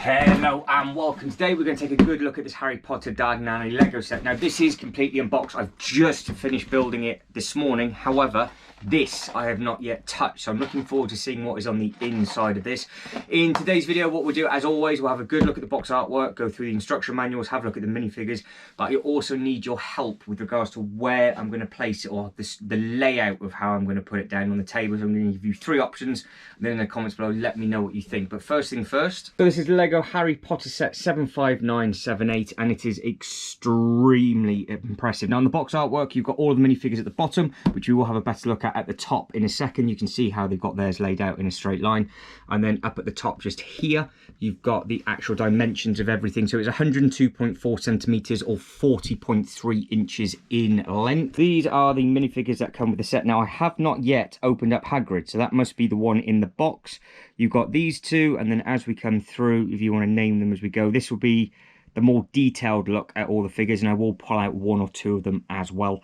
Hello and welcome. Today we're going to take a good look at this Harry Potter Diagon Lego set. Now this is completely unboxed. I've just finished building it this morning. However, this I have not yet touched, so I'm looking forward to seeing what is on the inside of this. In today's video, what we'll do, as always, we'll have a good look at the box artwork, go through the instruction manuals, have a look at the minifigures, but I also need your help with regards to where I'm going to place it, or the layout of how I'm going to put it down on the table. So I'm going to give you three options, and then in the comments below, let me know what you think. But first thing first, so this is Lego Harry Potter set 75978, and it is extremely impressive. Now on the box artwork, you've got all of the minifigures at the bottom, which we will have a better look at the top in a second. You can see how they've got theirs laid out in a straight line, and then up at the top just here you've got the actual dimensions of everything. So it's 102.4 centimeters or 40.3 inches in length. These are the minifigures that come with the set. Now I have not yet opened up Hagrid, so that must be the one in the box. You've got these two, and then as we come through, if you want to name them as we go, this will be the more detailed look at all the figures, and I will pull out one or two of them as well,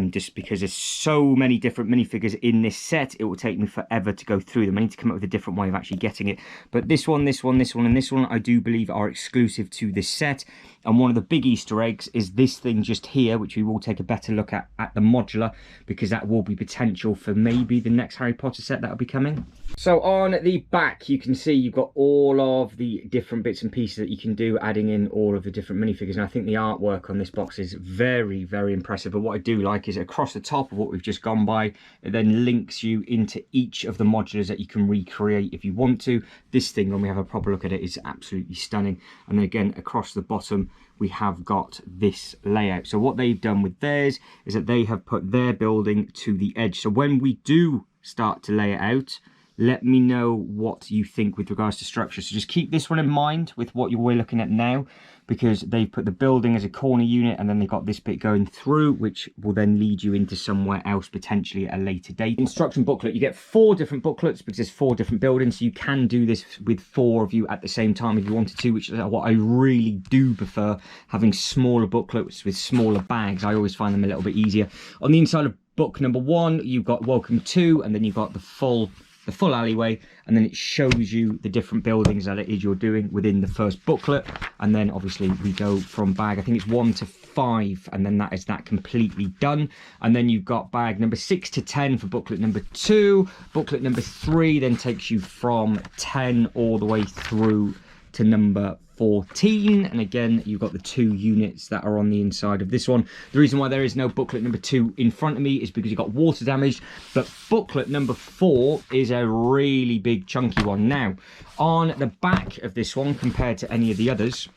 just because there's so many different minifigures in this set, it will take me forever to go through them. I need to come up with a different way of actually getting it. But this one, this one, this one, and this one, I do believe are exclusive to this set. And one of the big Easter eggs is this thing just here, which we will take a better look at the modular, because that will be potential for maybe the next Harry Potter set that will be coming. So on the back, you can see you've got all of the different bits and pieces that you can do, adding in all of the different minifigures. And I think the artwork on this box is very, very impressive. But what I do like is across the top of what we've just gone by, it then links you into each of the modulars that you can recreate if you want to. This thing, when we have a proper look at it, is absolutely stunning. And then again, across the bottom, we have got this layout. So what they've done with theirs is that they have put their building to the edge. So when we do start to lay it out, let me know what you think with regards to structure. So just keep this one in mind with what we're looking at now, because they've put the building as a corner unit, and then they've got this bit going through, which will then lead you into somewhere else potentially at a later date. Instruction booklet, you get 4 different booklets because there's 4 different buildings, so you can do this with 4 of you at the same time if you wanted to, which is what I really do prefer, having smaller booklets with smaller bags. I always find them a little bit easier. On the inside of book number 1, you've got Welcome To, and then you've got the full alleyway, and then it shows you the different buildings that it is you're doing within the first booklet. And then obviously we go from bag, I think it's 1 to 5, and then that is that completely done. And then you've got bag number 6 to 10 for booklet number 2. Booklet number 3 then takes you from 10 all the way through to number 14, and again you've got the 2 units that are on the inside of this one. The reason why there is no booklet number 2 in front of me is because you've got water damage, but booklet number 4 is a really big chunky one. Now on the back of this one, compared to any of the others,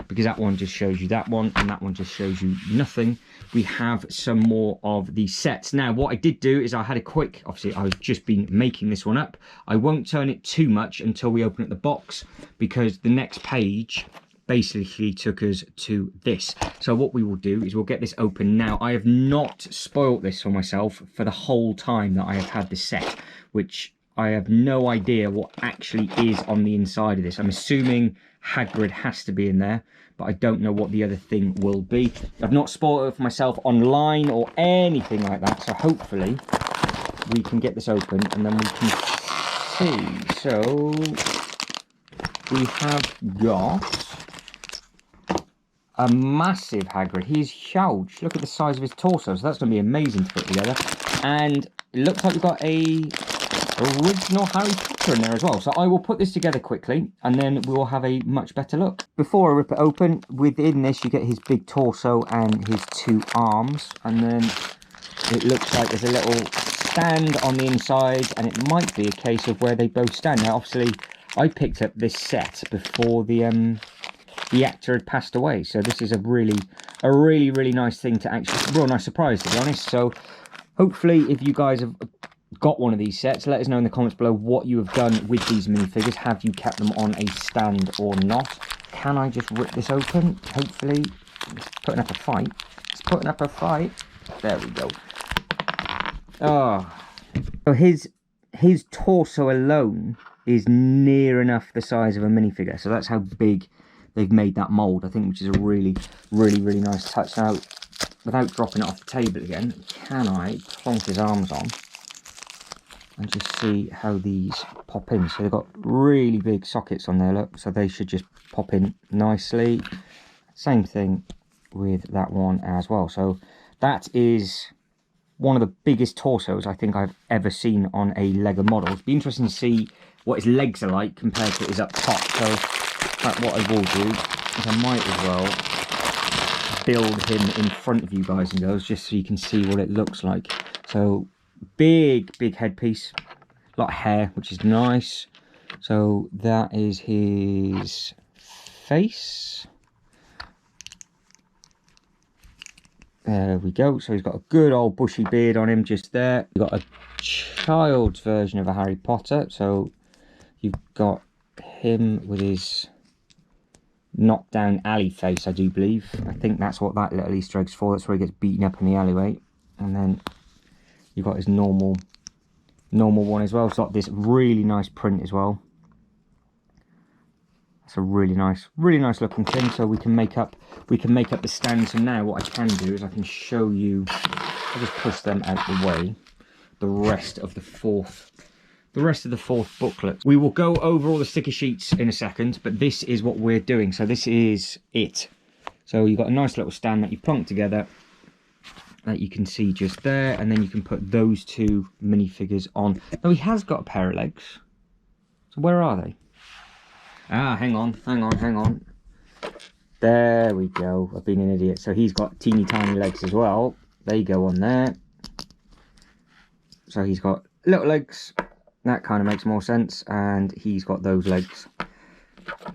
because that one just shows you that one and that one just shows you nothing, we have some more of the sets. Now what I did do is I had a quick, obviously I've just been making this one up, I won't turn it too much until we open up the box, because the next page basically took us to this. So what we will do is we'll get this open now. I have not spoilt this for myself for the whole time that I have had this set, which I have no idea what actually is on the inside of this. I'm assuming Hagrid has to be in there, but I don't know what the other thing will be. I've not spoiled it for myself online or anything like that, so hopefully we can get this open and then we can see. So we have got a massive Hagrid. He's huge. Look at the size of his torso, so that's going to be amazing to put together. And it looks like we've got a original Harry Potter in there as well. So I will put this together quickly and then we will have a much better look. Before I rip it open, within this you get his big torso and his 2 arms, and then it looks like there's a little stand on the inside, and it might be a case of where they both stand. Now obviously I picked up this set before the actor had passed away, so this is a really nice thing to actually, real nice surprise to be honest. So hopefully if you guys have got one of these sets, let us know in the comments below what you have done with these minifigures. Have you kept them on a stand or not? Can I just rip this open? Hopefully. It's putting up a fight. It's putting up a fight. There we go. Oh, so his torso alone is near enough the size of a minifigure, so that's how big they've made that mold, I think, which is a really nice touch. Now without dropping it off the table again, can I plonk his arms on? and just see how these pop in. So they've got really big sockets on there, look, so they should just pop in nicely. Same thing with that one as well. So that is one of the biggest torsos I think I've ever seen on a Lego model. It'd be interesting to see what his legs are like compared to his up top. So what I will do is I might as well build him in front of you guys and girls, just so you can see what it looks like. So big headpiece, a lot of hair, which is nice. So that is his face. There we go. So he's got a good old bushy beard on him just there. You've got a child's version of a Harry Potter. So you've got him with his knockdown alley face, I do believe. I think that's what that little Easter egg's for. That's where he gets beaten up in the alleyway. And then you've got his normal one as well. It's got this really nice print as well. It's a really nice looking thing. So we can make up the stand. So now what I can do is I can show you. I'll just push them out the way. The rest of the fourth booklet. We will go over all the sticker sheets in a second, but this is what we're doing. So this is it. So you've got a nice little stand that you plonk together, that you can see just there, and then you can put those two minifigures on. Now he has got a pair of legs. So where are they? Ah, hang on. There we go. I've been an idiot. So he's got teeny tiny legs as well. They go on there. So he's got little legs. That kind of makes more sense. And he's got those legs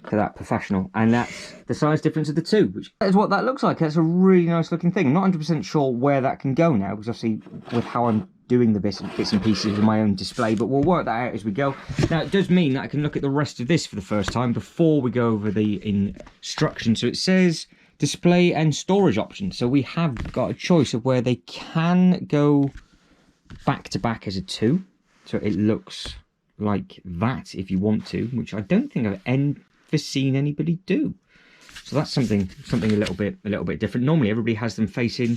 for that professional. And that's the size difference of the two, which is what that looks like. That's a really nice looking thing. I'm not 100% sure where that can go now, because obviously with how I'm doing the bits and pieces of my own display, but we'll work that out as we go. Now it does mean that I can look at the rest of this for the first time before we go over the instructions. So it says display and storage options. So we have got a choice of where they can go back to back as a two. So it looks like that if you want to, which I don't think I've ever seen anybody do. So that's something a little bit different. Normally everybody has them facing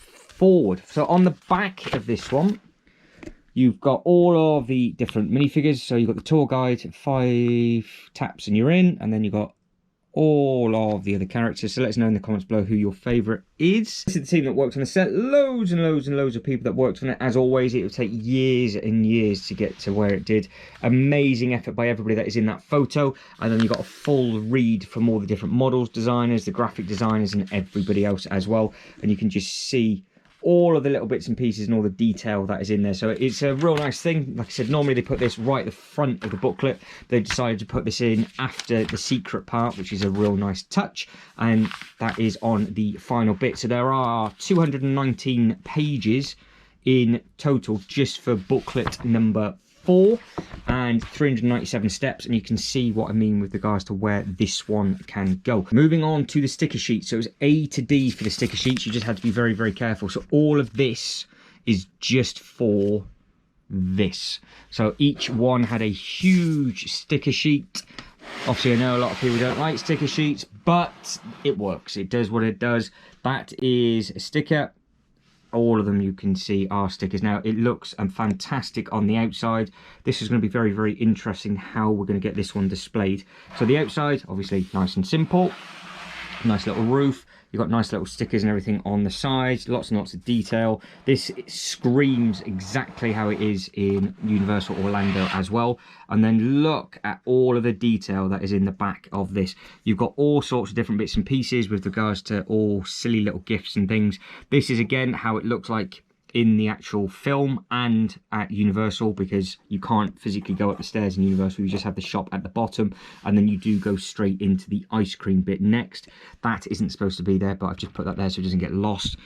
forward. So on the back of this one, you've got all of the different minifigures. So you've got the tour guide, 5 taps and you're in, and then you've got all of the other characters. So let us know in the comments below who your favourite is. This is the team that worked on the set. Loads and loads of people that worked on it. As always, it would take years and years to get to where it did. Amazing effort by everybody that is in that photo. And then you've got a full read from all the different models, designers, the graphic designers, and everybody else as well. And you can just see all of the little bits and pieces and all the detail that is in there. So it's a real nice thing. Like I said, normally they put this right at the front of the booklet. They decided to put this in after the secret part, which is a real nice touch, and that is on the final bit. So there are 219 pages in total just for booklet number 4, and 397 steps, and you can see what I mean with regards to where this one can go. Moving on to the sticker sheet. So it was A to D for the sticker sheets. You just had to be very careful. So all of this is just for this. So each one had a huge sticker sheet. Obviously I know a lot of people don't like sticker sheets, but it works. It does what it does. That is a sticker. All of them you can see are stickers. Now it looks fantastic on the outside. This is going to be very interesting how we're going to get this one displayed. So the outside, obviously nice and simple. Nice little roof. You've got nice little stickers and everything on the sides. Lots and lots of detail. This screams exactly how it is in Universal Orlando as well. And then look at all of the detail that is in the back of this. You've got all sorts of different bits and pieces with regards to all silly little gifts and things. This is again how it looks like in the actual film and at Universal, because you can't physically go up the stairs in Universal. You just have the shop at the bottom, and then you do go straight into the ice cream bit next. That isn't supposed to be there, but I've just put that there so it doesn't get lost.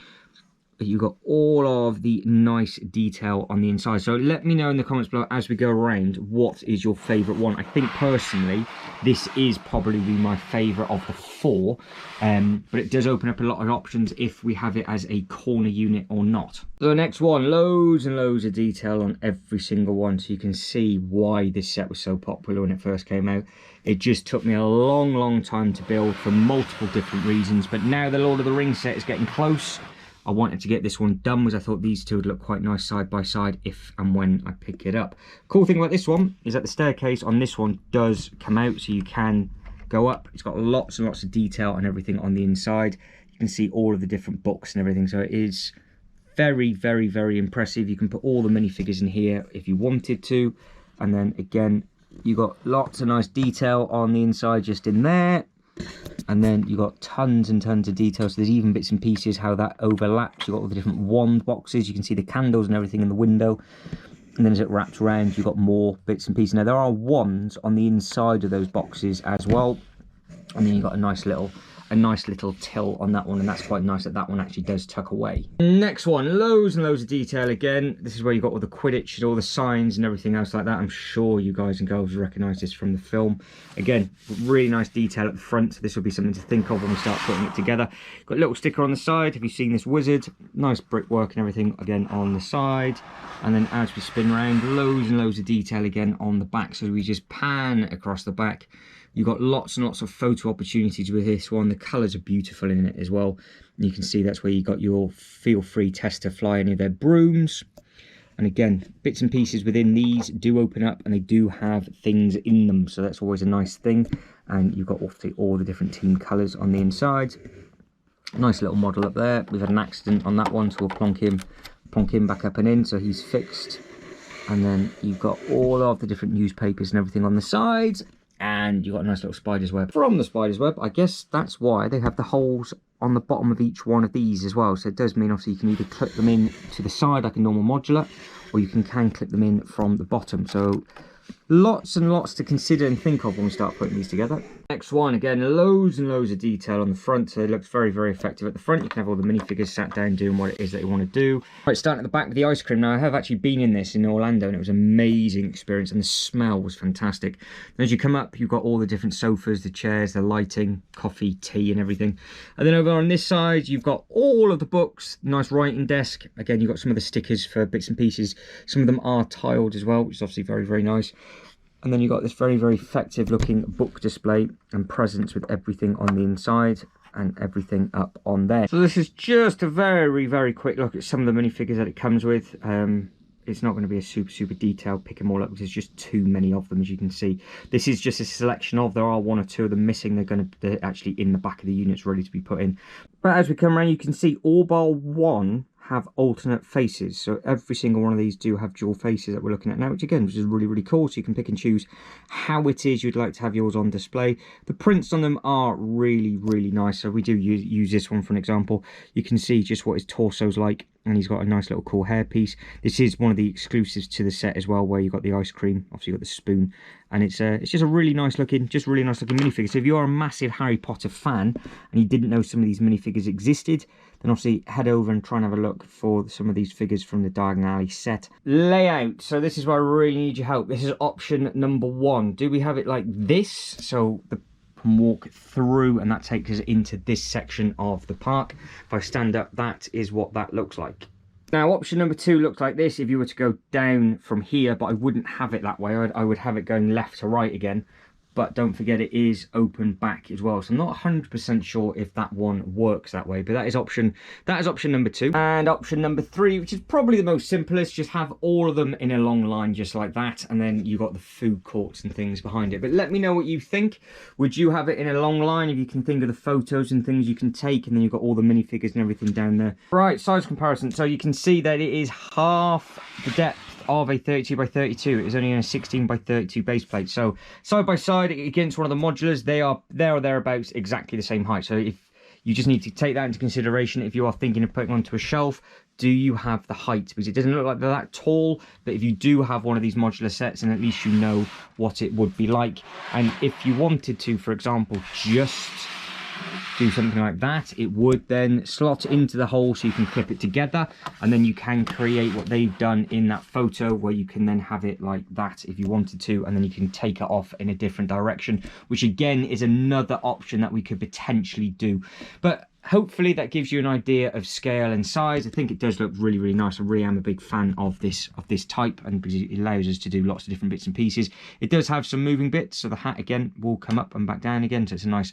You've got all of the nice detail on the inside. So let me know in the comments below as we go around, what is your favourite one? I think personally this is probably my favourite of the 4, but it does open up a lot of options if we have it as a corner unit or not. So the next one, loads and loads of detail on every single one, so you can see why this set was so popular when it first came out. It just took me a long time to build for multiple different reasons, but now the Lord of the Rings set is getting close. I wanted to get this one done was I thought these two would look quite nice side by side if and when I pick it up. Cool thing about this one is that the staircase on this one does come out, so you can go up. It's got lots and lots of detail and everything on the inside. You can see all of the different books and everything, so it is very, very, very impressive. You can put all the minifigures in here if you wanted to, and then again you got lots of nice detail on the inside just in there, and then you got tons and tons of detail. So there's even bits and pieces how that overlaps. You've got all the different wand boxes, you can see the candles and everything in the window. And then as it wraps around, you've got more bits and pieces. Now, there are wands on the inside of those boxes as well. And then you've got a nice little till on that one, and that's quite nice that that one actually does tuck away. Next one, loads and loads of detail again. This is where you've got all the Quidditch, all the signs and everything else like that. I'm sure you guys and girls recognise this from the film. Again, really nice detail at the front, so this will be something to think of when we start putting it together. Got a little sticker on the side. Have you seen this wizard? Nice brickwork and everything again on the side. And then as we spin around, loads and loads of detail again on the back. So we just pan across the back. You've got lots and lots of photo opportunities with this one. The colours are beautiful in it as well. You can see that's where you got your feel free test to fly any of their brooms. And again, bits and pieces within these do open up and they do have things in them. So that's always a nice thing. And you've got all the different team colours on the inside. Nice little model up there. We've had an accident on that one, so we'll plonk him back up and in, so he's fixed. And then you've got all of the different newspapers and everything on the sides. And you've got a nice little spider's web. From the spider's web, I guess that's why they have the holes on the bottom of each one of these as well. So it does mean obviously you can either clip them in to the side like a normal modular, or you can clip them in from the bottom. So lots and lots to consider and think of when we start putting these together. Next one, again, loads and loads of detail on the front, so it looks very, very effective at the front. You can have all the minifigures sat down doing what it is that you want to do. Right, starting at the back with the ice cream. Now, I have actually been in this in Orlando, and it was an amazing experience, and the smell was fantastic. And as you come up, you've got all the different sofas, the chairs, the lighting, coffee, tea, and everything. And then over on this side, you've got all of the books, nice writing desk. Again, you've got some of the stickers for bits and pieces. Some of them are tiled as well, which is obviously very, very nice. And then you've got this very, very effective looking book display and presents with everything on the inside and everything up on there. So this is just a very, very quick look at some of the minifigures that it comes with. It's not going to be a super detailed pick them all up because there's just too many of them, as you can see. This is just a selection of, there are one or two of them missing. They're actually in the back of the units ready to be put in. But as we come around, you can see all bar one have alternate faces, so every single one of these do have dual faces that we're looking at now, which is really, really cool. So you can pick and choose how it is you'd like to have yours on display. The prints on them are really, really nice. So we do use this one for an example. You can see just what his torso's like, and he's got a nice little cool hairpiece. This is one of the exclusives to the set as well, where you've got the ice cream, obviously you've got the spoon, and it's just a really nice looking minifigure. So if you are a massive Harry Potter fan and you didn't know some of these minifigures existed, then obviously head over and try and have a look for some of these figures from the Diagon Alley set. Layout. So this is where I really need your help. This is option number one. Do we have it like this? So the walk through and that takes us into this section of the park. If I stand up, that is what that looks like. Now option number two looks like this if you were to go down from here, but I wouldn't have it that way. I would have it going left to right again. But don't forget it is open back as well. So I'm not 100% sure if that one works that way. But that is option number two. And option number three, which is probably the most simplest, just have all of them in a long line just like that. And then you've got the food courts and things behind it. But let me know what you think. Would you have it in a long line if you can think of the photos and things you can take? And then you've got all the minifigures and everything down there. Right, size comparison. So you can see that it is half the depth of a 32 by 32. It is only in a 16 by 32 base plate. So side by side against one of the modulars, they are there or thereabouts exactly the same height. So if you just need to take that into consideration if you are thinking of putting onto a shelf, do you have the height? Because it doesn't look like they're that tall, but if you do have one of these modular sets, then at least you know what it would be like. And if you wanted to, for example, just do something like that, it would then slot into the hole so you can clip it together, and then you can create what they've done in that photo where you can then have it like that if you wanted to, and then you can take it off in a different direction, which again is another option that we could potentially do. But hopefully that gives you an idea of scale and size. I think it does look really, really nice. I really am a big fan of this type, and because it allows us to do lots of different bits and pieces. It does have some moving bits, so the hat again will come up and back down again, so it's a nice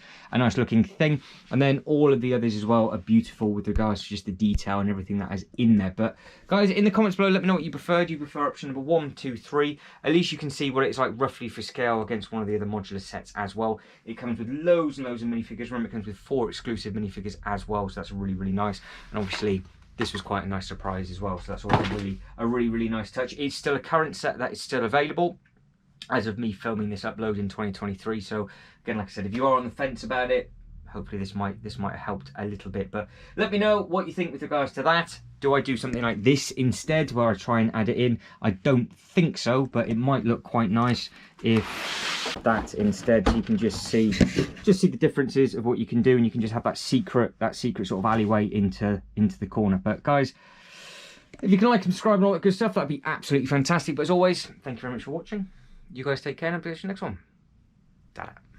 looking thing. And then all of the others as well are beautiful with regards to just the detail and everything that is in there. But guys, in the comments below, let me know what you prefer. Do you prefer option number 1, 2, 3? At least you can see what it's like roughly for scale against one of the other modular sets as well. It comes with loads and loads of minifigures. Remember, it comes with 4 exclusive minifigures as well, so that's really, really nice. And obviously this was quite a nice surprise as well, so that's all a really nice touch. It's still a current set that is still available as of me filming this upload in 2023. So again, like I said, if you are on the fence about it, hopefully this might have helped a little bit. But let me know what you think with regards to that. Do I do something like this instead, where I try and add it in? I don't think so, but it might look quite nice if that instead. You can just see the differences of what you can do, and you can just have that secret sort of alleyway into the corner. But guys, if you can like and subscribe and all that good stuff, that'd be absolutely fantastic. But as always, thank you very much for watching. You guys take care, and I'll see you next one. Ta-da.